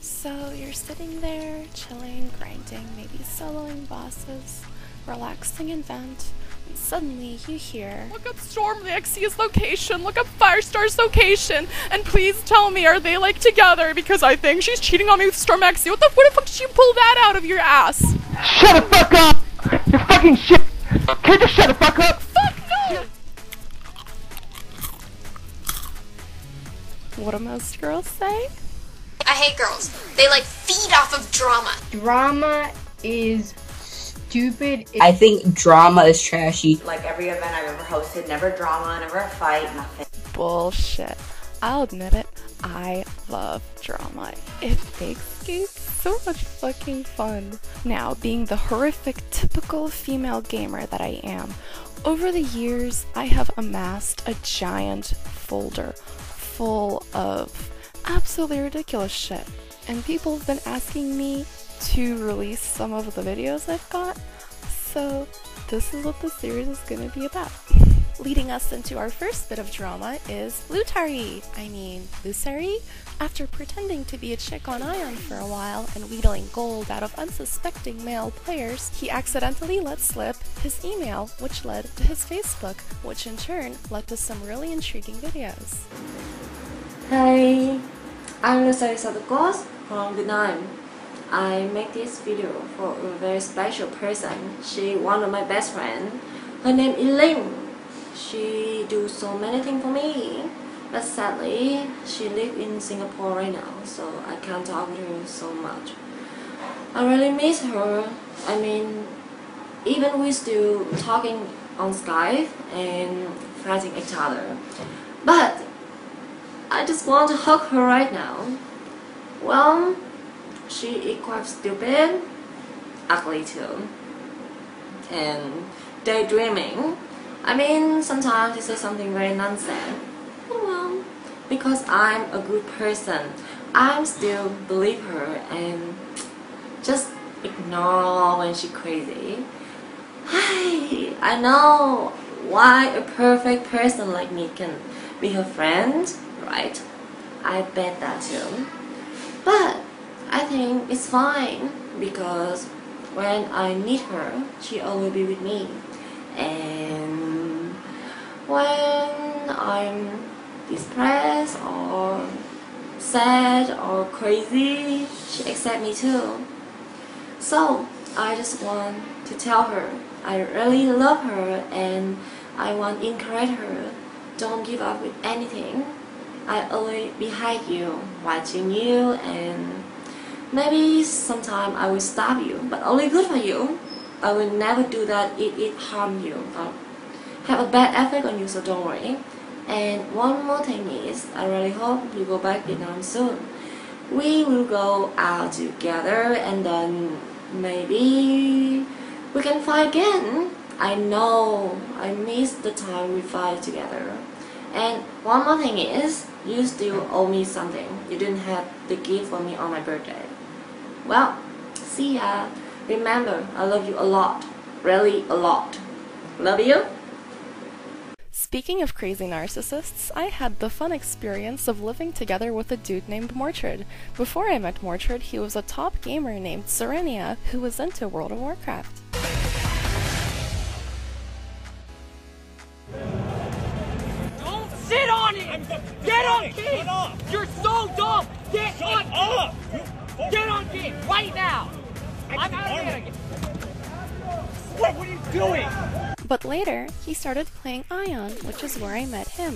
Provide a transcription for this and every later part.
So you're sitting there, chilling, grinding, maybe soloing bosses, relaxing in vent, and suddenly you hear, "Look up Storm Lexia's location, look up Firestar's location, and please tell me, are they like together? Because I think she's cheating on me with Storm Lexia." What the fuck did you pull that out of your ass? Shut the fuck up! You're fucking shit! Can you just shut the fuck up? Fuck no! What do most girls say? I hate girls. They like feed off of drama. Drama is stupid. I think drama is trashy. Like every event I've ever hosted, never drama, never a fight, nothing. Bullshit. I'll admit it, I love drama. It makes games so much fucking fun. Now, being the horrific, typical female gamer that I am, over the years I have amassed a giant folder full of absolutely ridiculous shit. And people have been asking me to release some of the videos I've got, so this is what the series is gonna be about. Leading us into our first bit of drama is Lusery. After pretending to be a chick on Ion for a while and wheedling gold out of unsuspecting male players, he accidentally let slip his email, which led to his Facebook, which in turn led to some really intriguing videos. Hey, I'm Lusery from Vietnam. I make this video for a very special person. She one of my best friends. Her name is Ling. She do so many things for me, but sadly she live in Singapore right now, so I can't talk to her so much. I really miss her. I mean, even we still talking on Skype and fighting each other, but I just want to hug her right now. Well, she is quite stupid, ugly too, and daydreaming. I mean, sometimes she says something very nonsense. Well, because I'm a good person, I still believe her and just ignore when she's crazy. Hey, I know why a perfect person like me can be her friend, right? I bet that too. But I think it's fine because when I need her, she always be with me. And when I'm depressed or sad or crazy, she accepts me too. So I just want to tell her I really love her and I want to encourage her. Don't give up with anything. I always behind you, watching you, and maybe sometime I will stop you, but only good for you. I will never do that if it harm you or have a bad effect on you, so don't worry. And one more thing is, I really hope you go back Vietnam soon. We will go out together and then maybe we can fight again. I know I miss the time we fight together. And one more thing is, you still owe me something. You didn't have the gift for me on my birthday. Well, see ya. Remember, I love you a lot. Really a lot. Love you. Speaking of crazy narcissists, I had the fun experience of living together with a dude named Mortred. Before I met Mortred, he was a top gamer named Serennia who was into World of Warcraft. Don't sit on it! Get on game! You're so dumb! Get on game! Get on game right now! I'm out of here! What are you doing? But later, he started playing Ion, which is where I met him.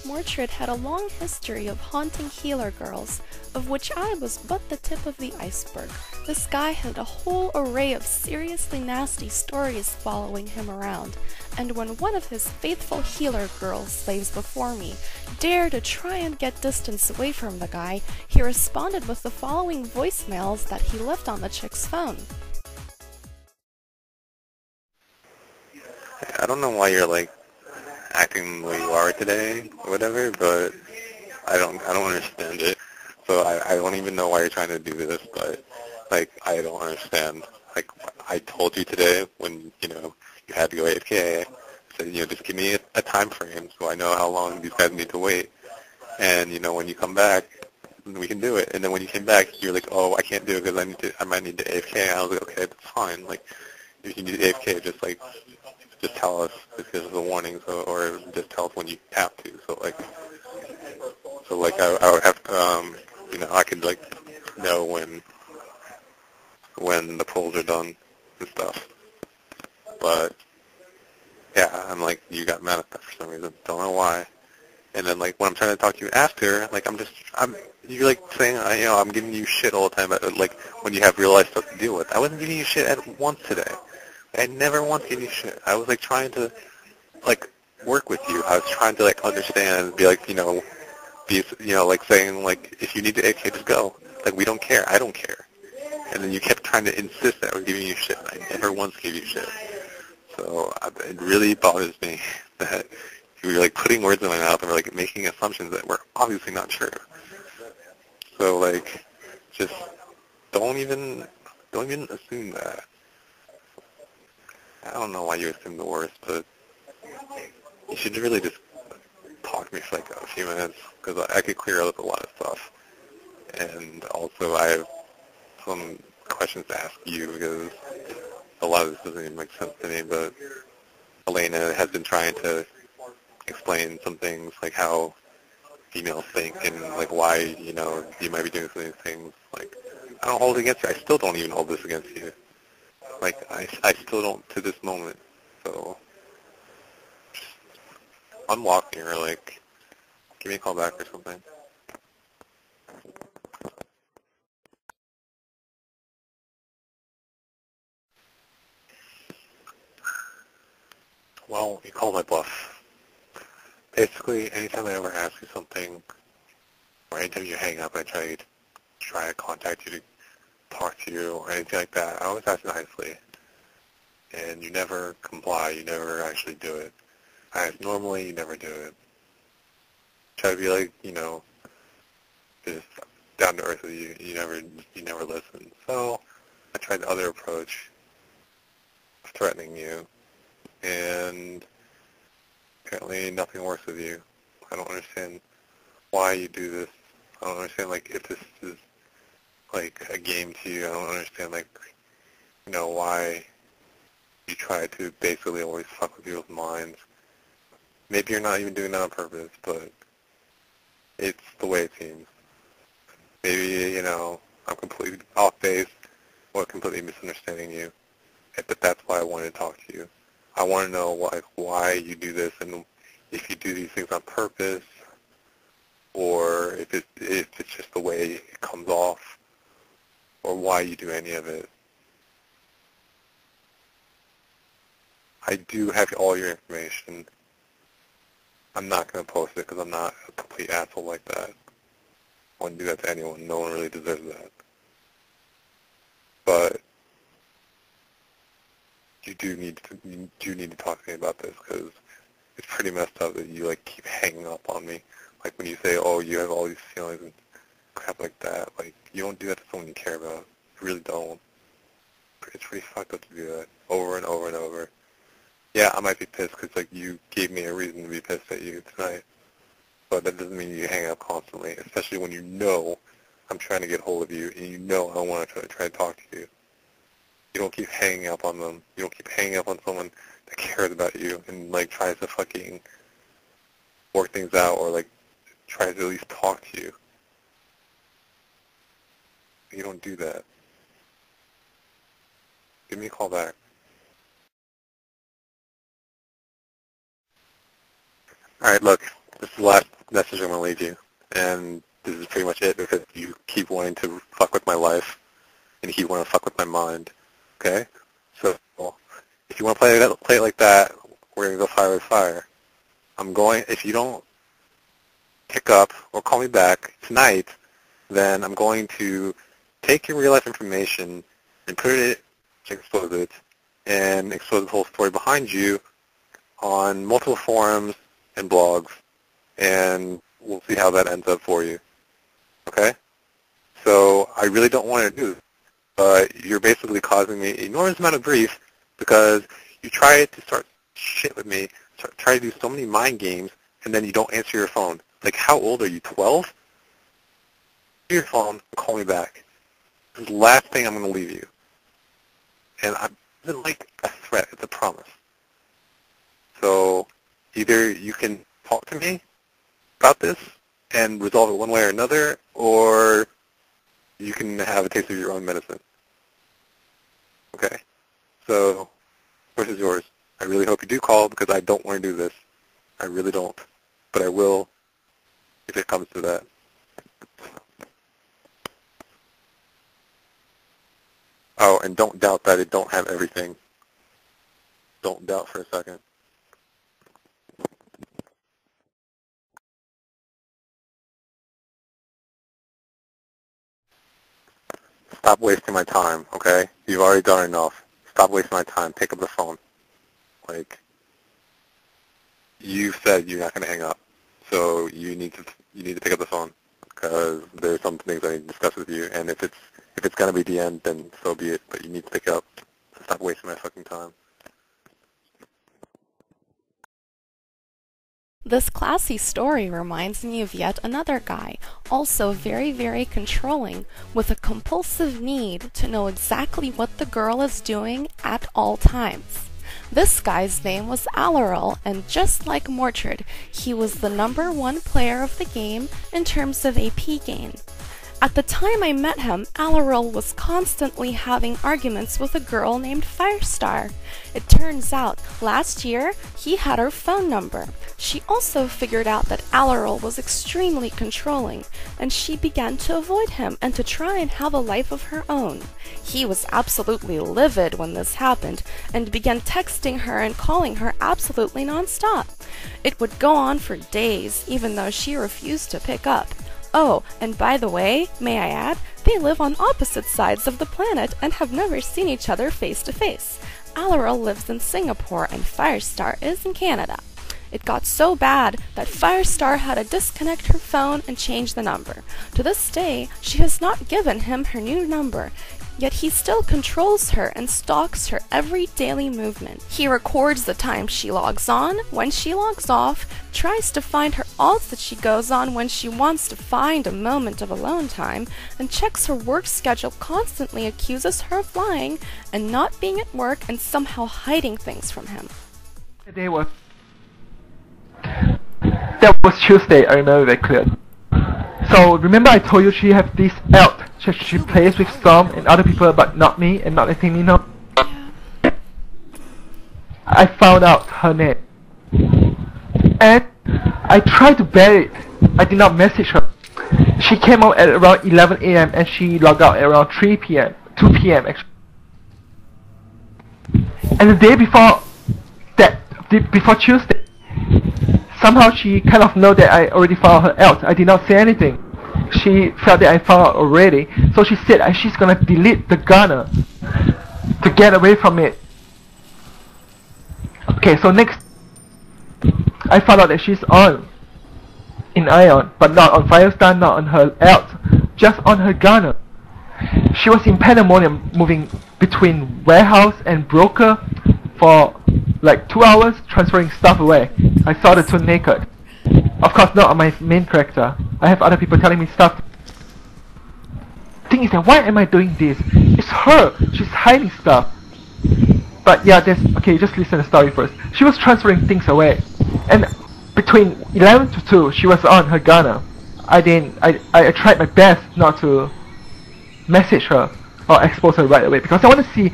Mortred had a long history of haunting healer girls, of which I was but the tip of the iceberg. This guy had a whole array of seriously nasty stories following him around, and when one of his faithful healer girl slaves before me dared to try and get distance away from the guy, he responded with the following voicemails that he left on the chick's phone. I don't know why you're like acting the way you are today or whatever, but I don't understand it. So I don't even know why you're trying to do this, but like I don't understand. Like I told you today when you had to go AFK, I said just give me a time frame so I know how long these guys need to wait. And when you come back, and we can do it. And then when you came back, you're like, oh, I can't do it because I might need to AFK. I was like, okay, that's fine. Like, if you need to AFK, just tell us because of the warnings, or just tell us when you have to. So I would have, I could like know when the polls are done and stuff. But yeah, I'm like, you got mad at that for some reason. Don't know why. And then like when I'm trying to talk to you after, like you're like saying, I'm giving you shit all the time. But, like when you have real life stuff to deal with, I wasn't giving you shit at once today. I never once gave you shit. I was like trying to like work with you. I was trying to like understand and be like, like saying like if you need to AK, just go. Like we don't care. I don't care. And then you kept trying to insist that I was giving you shit. I never once gave you shit. So it really bothers me that you were like putting words in my mouth and were like making assumptions that were obviously not true. So like, just don't even assume that. I don't know why you assume the worst, but you should really just talk to me for like a few minutes because I could clear up a lot of stuff. And also I have some questions to ask you because a lot of this doesn't even make sense to me, but Elena has been trying to explain some things, like how females think and like why, you might be doing some of these things. Like, I don't hold it against you. I still don't even hold this against you. Like, I still don't to this moment. So, just unlock me or like, give me a call back or something. Well, you call my bluff. Basically, anytime I ever ask you something, or anytime you hang up and I try to contact you to talk to you or anything like that, I always ask nicely. And you never comply, you never actually do it. I ask normally, you never do it. Try to be like, just down to earth with you. You never listen. So I tried the other approach of threatening you, and apparently nothing works with you. I don't understand why you do this. I don't understand, like, if this is, like, a game to you. I don't understand, like, why you try to basically always fuck with people's minds. Maybe you're not even doing that on purpose, but it's the way it seems. Maybe, I'm completely off base or completely misunderstanding you. But that's why I wanted to talk to you. I want to know why you do this, and if you do these things on purpose, or if it's just the way it comes off, or why you do any of it. I do have all your information. I'm not going to post it because I'm not a complete asshole like that. I wouldn't do that to anyone. No one really deserves that. But you do need to talk to me about this because it's pretty messed up that you like keep hanging up on me. Like when you say, oh, you have all these feelings and crap like that. Like you don't do that to someone you care about. You really don't. It's pretty fucked up to do that over and over and over. Yeah, I might be pissed because like you gave me a reason to be pissed at you tonight. But that doesn't mean you hang up constantly, especially when you know I'm trying to get hold of you and you know I want to try to talk to you. You don't keep hanging up on them. You don't keep hanging up on someone that cares about you and like tries to fucking work things out or like tries to at least talk to you. You don't do that. Give me a call back. Alright, look, this is the last message I'm going to leave you, and this is pretty much it because you keep wanting to fuck with my life, and you keep wanting to fuck with my mind, okay? So, if you want to play it like that, we're going to go fire with fire. If you don't pick up or call me back tonight, then I'm going to take your real life information and put it, expose it, and expose the whole story behind you on multiple forums and blogs, and we'll see how that ends up for you. Okay? So I really don't want to do this, but you're basically causing me an enormous amount of grief because you try to start shit with me, try to do so many mind games, and then you don't answer your phone. Like, how old are you, 12? your phone and call me back. It's the last thing I'm going to leave you. And I isn't like a threat, it's a promise. So either you can talk to me about this and resolve it one way or another, or you can have a taste of your own medicine. Okay? So, choice is yours. I really hope you do call because I don't want to do this. I really don't. But I will if it comes to that. Oh, and don't doubt that it don't have everything. Don't doubt for a second. Stop wasting my time, okay? You've already done enough. Stop wasting my time. Pick up the phone. Like, you said you're not going to hang up, so you need to pick up the phone because there's some things I need to discuss with you, and if it's going to be the end, then so be it. But you need to pick up. Stop wasting my fucking time. This classy story reminds me of yet another guy, also very, very controlling, with a compulsive need to know exactly what the girl is doing at all times. This guy's name was Alaryl, and just like Mortred, he was the #1 player of the game in terms of AP gain. At the time I met him, Alaryl was constantly having arguments with a girl named Firestar. It turns out, last year, he had her phone number. She also figured out that Alaryl was extremely controlling, and she began to avoid him and to try and have a life of her own. He was absolutely livid when this happened, and began texting her and calling her absolutely non-stop. It would go on for days, even though she refused to pick up. Oh, and by the way, may I add, they live on opposite sides of the planet and have never seen each other face to face. Alaryl lives in Singapore and Firestar is in Canada. It got so bad that Firestar had to disconnect her phone and change the number. To this day, she has not given him her new number, yet he still controls her and stalks her every daily movement. He records the time she logs on, when she logs off, tries to find her alts that she goes on when she wants to find a moment of alone time, and checks her work schedule, constantly accuses her of lying and not being at work and somehow hiding things from him. That was Tuesday, I remember that clear. So remember I told you she have this alt. She plays with some and other people but not me and not letting me know. I found out her name. And I tried to bury it. I did not message her. She came out at around 11 AM and she logged out at around 3 PM. 2 PM actually. And the day before before Tuesday, somehow she kind of know that I already found her out. I did not say anything. She felt that I found out already, so she said she's gonna delete the gunner to get away from it. Okay, so next, I found out that she's on in Ion, but not on Firestar, not on her alt, just on her gunner. She was in Pandemonium, moving between warehouse and broker for like 2 hours, transferring stuff away. I saw the two naked. Of course, not on my main character. I have other people telling me stuff. The thing is that why am I doing this? It's her. She's hiding stuff. But yeah, okay. Just listen to the story first. She was transferring things away, and between 11 to 2, she was on her gunner. I tried my best not to message her or expose her right away because I want to see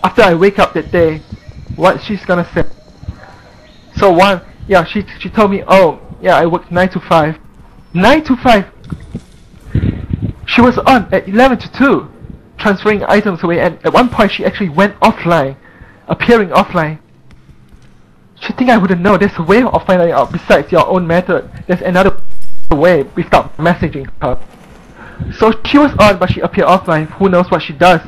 after I wake up that day what she's gonna say. So she told me, oh yeah, I worked 9 to 5. 9 to 5. She was on at 11 to 2, transferring items away, and at one point she actually went offline, appearing offline. She think I wouldn't know. There's a way of finding out besides your own method. There's another way without messaging her. So she was on, but she appeared offline. Who knows what she does?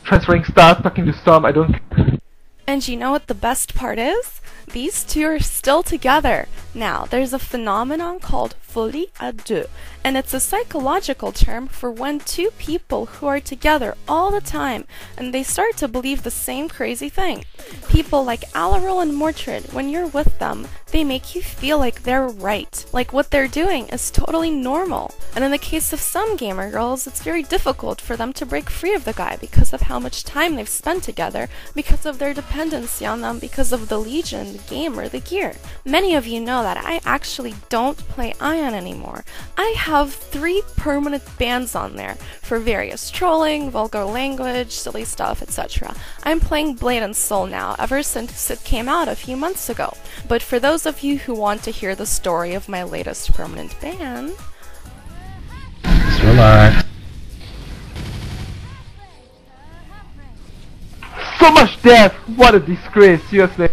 Transferring stuff, talking to some, I don't care. And you know what the best part is? These two are still together. Now, there's a phenomenon called folie à deux, and it's a psychological term for when two people who are together all the time and they start to believe the same crazy thing. People like Alaryl and Mortred, when you're with them, they make you feel like they're right, like what they're doing is totally normal. And in the case of some gamer girls, it's very difficult for them to break free of the guy because of how much time they've spent together, because of their dependency on them, because of the legion, the game, or the gear. Many of you know that I actually don't play Ion anymore. I have 3 permanent bans on there for various trolling, vulgar language, silly stuff, etc. I'm playing Blade and Soul now, ever since it came out a few months ago. But for those of you who want to hear the story of my latest permanent ban, just relax. So much death! What a disgrace, seriously.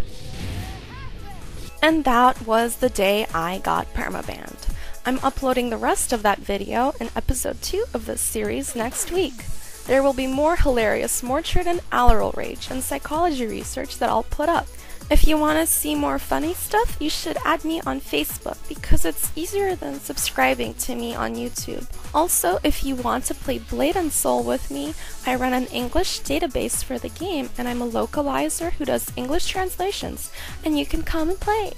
and that was the day I got permabanned. I'm uploading the rest of that video in episode 2 of this series next week. There will be more hilarious Mortred and Alaryl rage and psychology research that I'll put up. If you want to see more funny stuff, you should add me on Facebook because it's easier than subscribing to me on YouTube. Also, if you want to play Blade and Soul with me, I run an English database for the game and I'm a localizer who does English translations, and you can come and play.